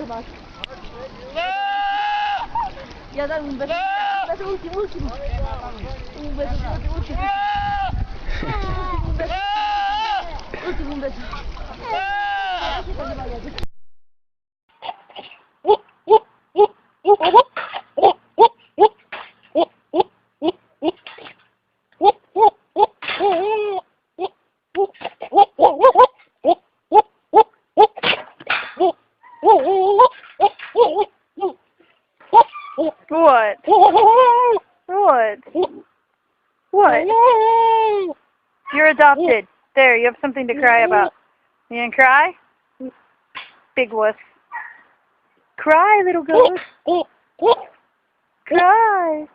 beso más. Ya dame un beso. Un beso último. Un beso último. Un beso. What? What? What? You're adopted. There, you have something to cry about. You gonna cry? Big wuss. Cry, little ghost. Cry.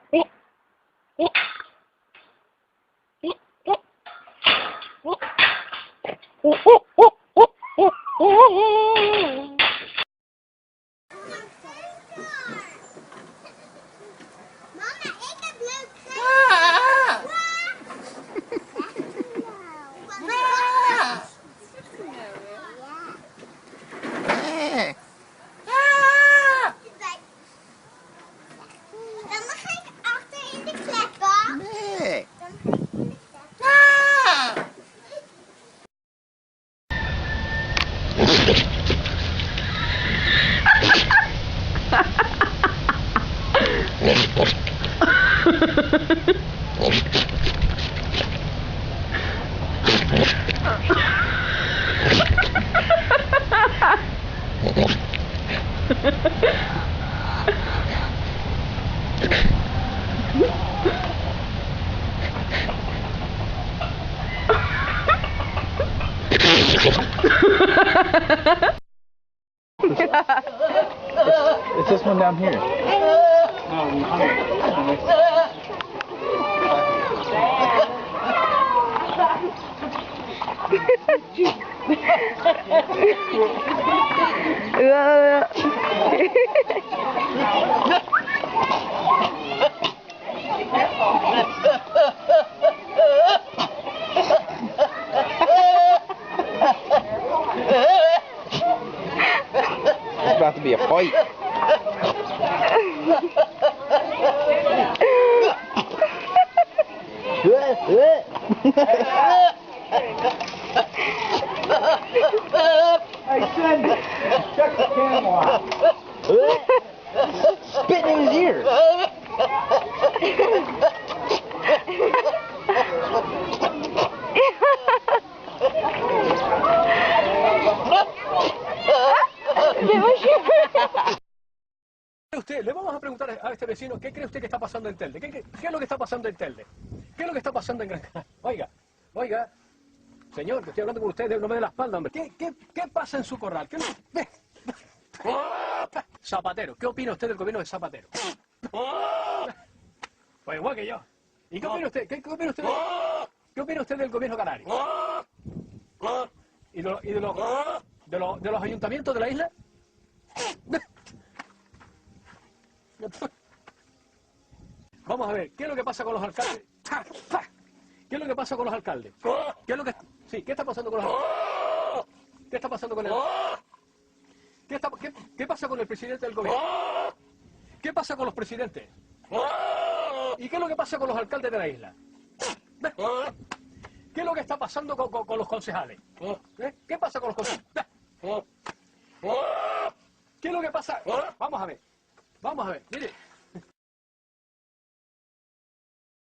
Dan mag ik achter in de kleppen. Nee. It's this one down here. It's about to be a fight. Hey, Cindy, check the camera out. Spitting in his ear. Usted, le vamos a preguntar a este vecino, ¿qué cree usted que está pasando en Telde? ¿Qué es lo que está pasando en Telde? ¿Qué es lo que está pasando en Gran Canaria? Oiga, señor, que estoy hablando con usted, no me dé la espalda, hombre. ¿Qué pasa en su corral? Zapatero, ¿qué opina usted del gobierno de Zapatero? Pues igual que yo. ¿Y qué opina usted? ¿Qué opina usted? ¿Qué opina usted del gobierno canario? ¿Y de los ayuntamientos de la isla? Vamos a ver, ¿qué es lo que pasa con los alcaldes? ¿Qué es lo que pasa con los alcaldes? ¿Qué está pasando con los alcaldes? ¿Qué está pasando con él? ¿Qué pasa con el presidente del gobierno? ¿Qué pasa con los presidentes? ¿Y qué es lo que pasa con los alcaldes de la isla? ¿Qué es lo que está pasando con los concejales? ¿Qué pasa con los concejales? ¿Qué es lo que pasa? Vamos a ver, mire.